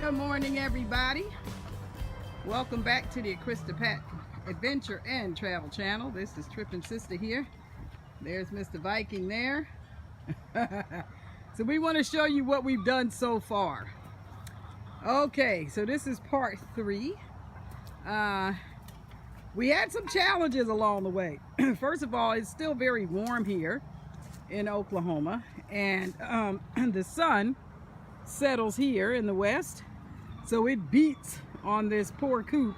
Good morning, everybody. Welcome back to the Krista Pat Adventure and Travel Channel. This is Trippin' Sister here. There's Mr. Viking there. So we want to show you what we've done so far. Okay, so this is part 3. We had some challenges along the way. First of all, it's still very warm here in Oklahoma, and the sun settles here in the west, so it beats on this poor coop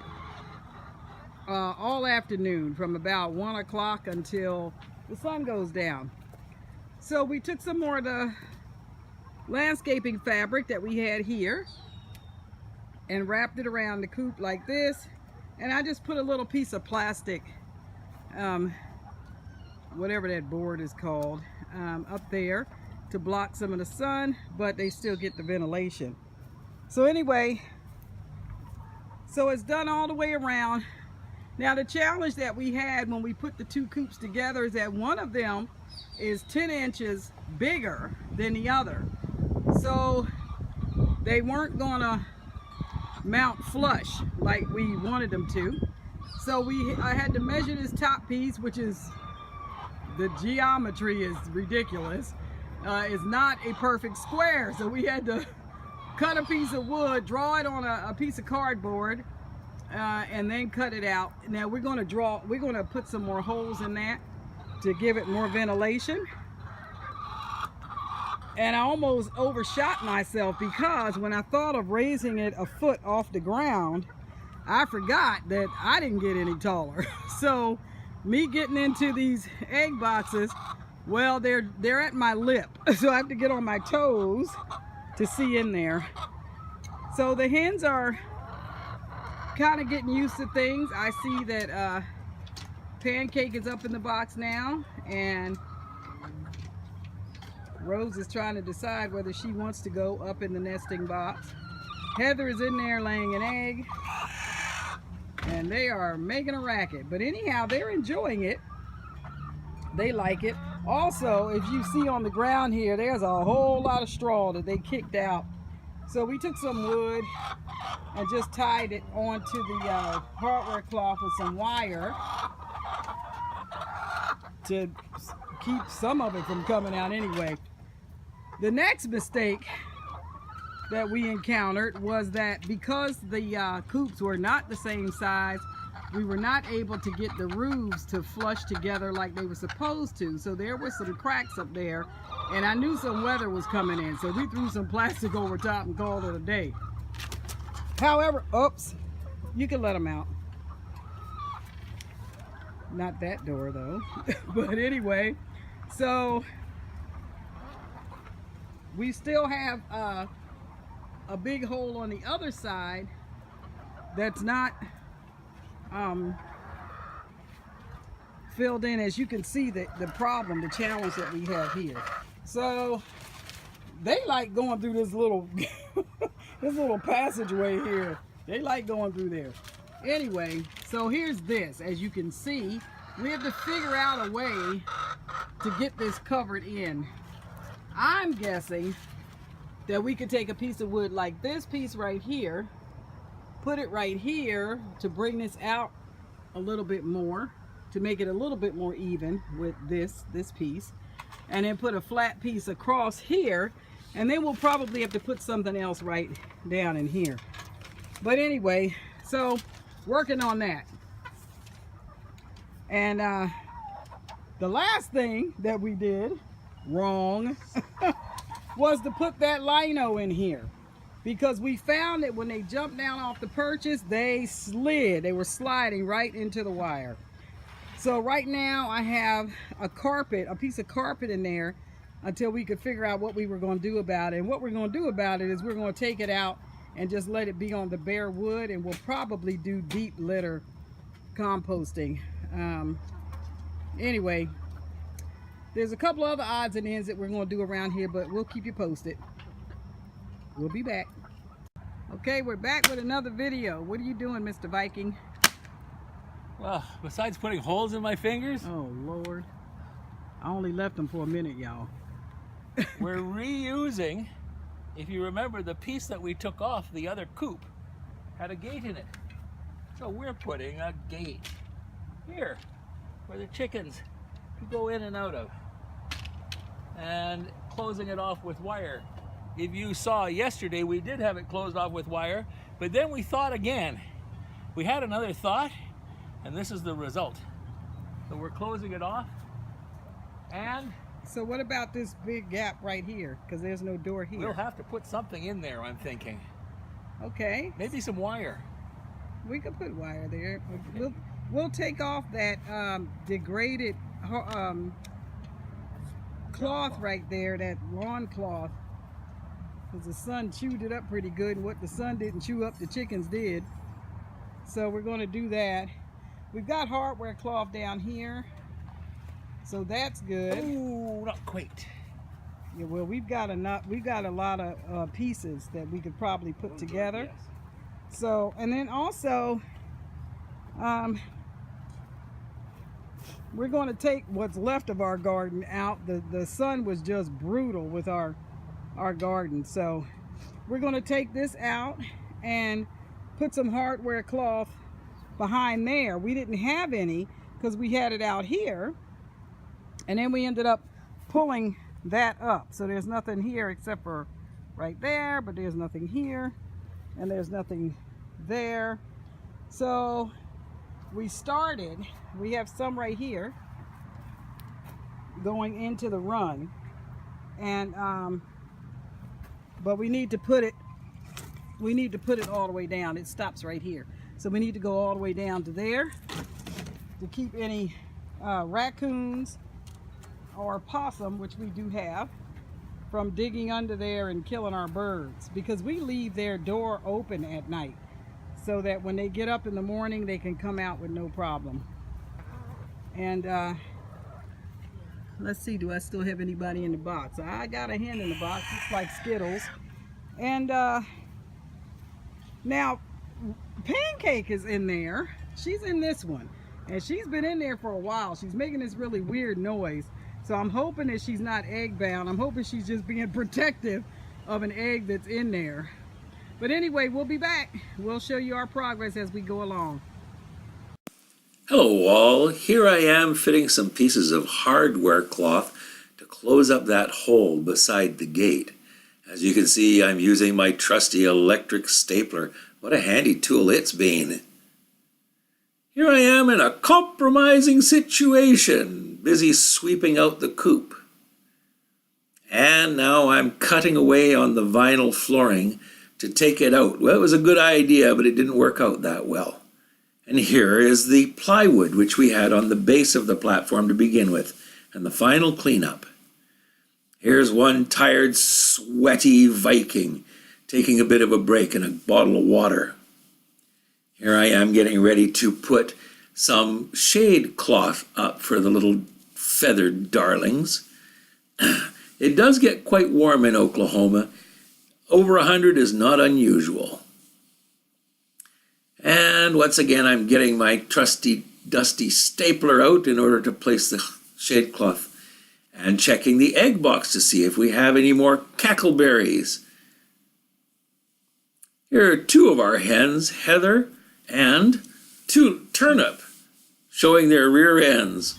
all afternoon from about 1 o'clock until the sun goes down. So we took some more of the landscaping fabric that we had here and wrapped it around the coop like this, and I just put a little piece of plastic, whatever that board is called, up there to block some of the sun, but they still get the ventilation. So anyway, so it's done all the way around. Now the challenge that we had when we put the two coops together is that one of them is 10 inches bigger than the other. So they weren't gonna mount flush like we wanted them to. So I had to measure this top piece, which is, the geometry is ridiculous. It's not a perfect square, so we had to cut a piece of wood, draw it on a piece of cardboard, and then cut it out. Now we're going to put some more holes in that to give it more ventilation. And I almost overshot myself because when I thought of raising it a foot off the ground, I forgot that I didn't get any taller. So me getting into these egg boxes, well, they're at my lip, so I have to get on my toes to see in there. So the hens are kind of getting used to things. I see that Pancake is up in the box now, and Rose is trying to decide whether she wants to go up in the nesting box. Heather is in there laying an egg, and they are making a racket. But anyhow, they're enjoying it. They like it. Also, if you see on the ground here, there's a whole lot of straw that they kicked out. So we took some wood and just tied it onto the hardware cloth with some wire to keep some of it from coming out anyway. The next mistake that we encountered was that because the coops were not the same size, we were not able to get the roofs to flush together like they were supposed to. So there were some cracks up there, and I knew some weather was coming in, so we threw some plastic over top and called it a day. However, oops, you can let them out. Not that door though. But anyway, so we still have a big hole on the other side that's not filled in. As you can see, the problem, the challenge that we have here. So they like going through this little this little passageway here. They like going through there. Anyway, so here's this. As you can see, we have to figure out a way to get this covered in. I'm guessing that we could take a piece of wood like this piece right here, put it right here to bring this out a little bit more, to make it a little bit more even with this piece, and then put a flat piece across here, and then we'll probably have to put something else right down in here. But anyway, so working on that. And the last thing that we did wrong was to put that lino in here, because we found that when they jumped down off the perches, they slid. They were sliding right into the wire. So right now I have a piece of carpet in there until we could figure out what we were going to do about it. And what we're going to do about it is we're going to take it out and just let it be on the bare wood, and we'll probably do deep litter composting. Anyway, there's a couple other odds and ends that we're going to do around here, but we'll keep you posted. We'll be back. Okay, we're back with another video. What are you doing, Mr. Viking? Well, besides putting holes in my fingers, oh Lord, I only left them for a minute, y'all. we're reusing if you remember, the piece that we took off the other coop had a gate in it. So we're putting a gate here where the chickens can go in and out of, and closing it off with wire. If you saw yesterday, we did have it closed off with wire, but then we thought again. We had another thought, and this is the result. So we're closing it off, and So what about this big gap right here? Because there's no door here. we'll have to put something in there, I'm thinking. Okay. Maybe some wire. We could put wire there. We'll take off that degraded cloth right there, that lawn cloth, because the sun chewed it up pretty good, and what the sun didn't chew up, the chickens did. So we're going to do that. We've got hardware cloth down here, so that's good. Oh, not quite. Yeah, well, we've got a lot of pieces that we could probably put together. Yes. So, and then also, we're going to take what's left of our garden out. The sun was just brutal with our garden, so we're going to take this out and put some hardware cloth behind there. We didn't have any because we had it out here, and then we ended up pulling that up. So there's nothing here except for right there, but there's nothing here, and there's nothing there. So we have some right here going into the run, and but we need to put it all the way down. It stops right here, so we need to go all the way down to there to keep any raccoons or possum, which we do have, from digging under there and killing our birds, because we leave their door open at night so that when they get up in the morning they can come out with no problem. And let's see, do I still have anybody in the box? I got a hen in the box. It's like Skittles. And now Pancake is in there. She's in this one, and she's been in there for a while. She's making this really weird noise, so I'm hoping that she's not egg bound. I'm hoping she's just being protective of an egg that's in there. But anyway, we'll be back. We'll show you our progress as we go along. Hello all, here I am fitting some pieces of hardware cloth to close up that hole beside the gate. As you can see, I'm using my trusty electric stapler. What a handy tool it's been. Here I am in a compromising situation, busy sweeping out the coop. And now I'm cutting away on the vinyl flooring to take it out. Well, it was a good idea, but it didn't work out that well. And here is the plywood which we had on the base of the platform to begin with, and the final cleanup. Here's one tired, sweaty Viking taking a bit of a break in a bottle of water. Here I am getting ready to put some shade cloth up for the little feathered darlings. It does get quite warm in Oklahoma. Over 100 is not unusual. And once again, I'm getting my trusty, dusty stapler out in order to place the shade cloth, and checking the egg box to see if we have any more cackleberries. Here are two of our hens, Heather and Turnip, showing their rear ends.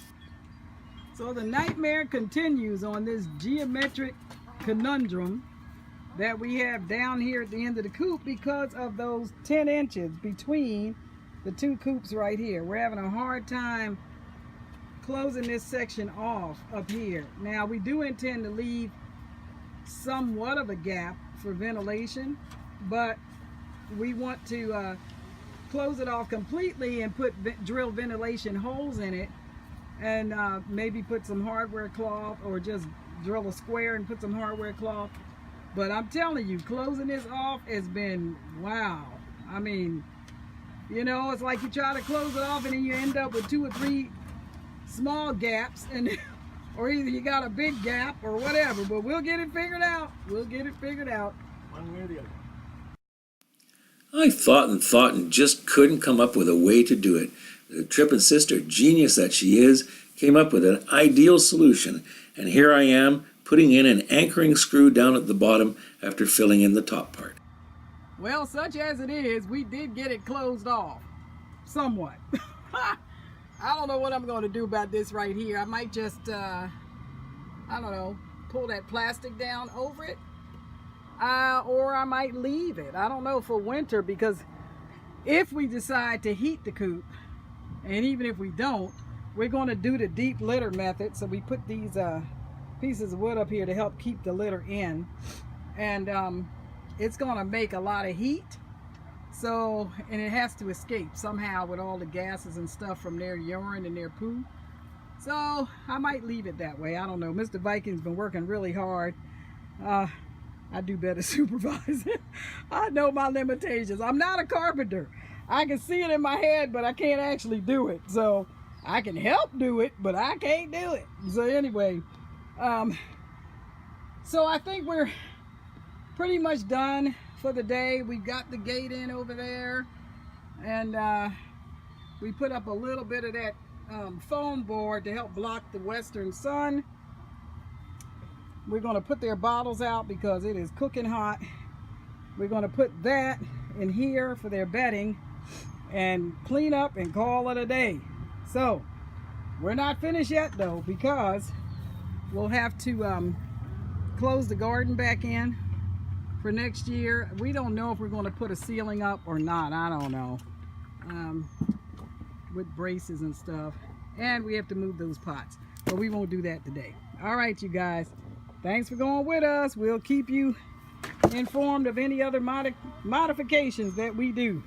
So the nightmare continues on this geometric conundrum that we have down here at the end of the coop because of those 10 inches between the two coops right here. We're having a hard time closing this section off up here. Now we do intend to leave somewhat of a gap for ventilation, but we want to close it off completely and drill ventilation holes in it, and maybe put some hardware cloth, or just drill a square and put some hardware cloth. But I'm telling you, closing this off has been, wow. I mean, you know, it's like you try to close it off and then you end up with 2 or 3 small gaps, and or either you got a big gap or whatever. But we'll get it figured out. We'll get it figured out. One way or the other. I thought and just couldn't come up with a way to do it. The Trippin' Sister, genius that she is, came up with an ideal solution. And here I am putting in an anchoring screw down at the bottom after filling in the top part. Well, such as it is, we did get it closed off. Somewhat. I don't know what I'm going to do about this right here. I might just, I don't know, pull that plastic down over it. Or I might leave it. I don't know for winter, because if we decide to heat the coop, and even if we don't, we're going to do the deep litter method. So we put these pieces of wood up here to help keep the litter in. And it's going to make a lot of heat. So, and it has to escape somehow with all the gases and stuff from their urine and their poo. So I might leave it that way. I don't know. Mr. Viking's been working really hard. I do better supervising. I know my limitations. I'm not a carpenter. I can see it in my head, but I can't actually do it. So I can help do it, but I can't do it. So anyway, so I think we're pretty much done for the day. We got the gate in over there, and we put up a little bit of that foam board to help block the western sun. We're going to put their bottles out because it is cooking hot. We're going to put that in here for their bedding and clean up and call it a day. So we're not finished yet though, because we'll have to close the garden back in for next year. We don't know if we're going to put a ceiling up or not. I don't know, with braces and stuff, and we have to move those pots, but we won't do that today. All right, you guys, thanks for going with us. We'll keep you informed of any other modifications that we do.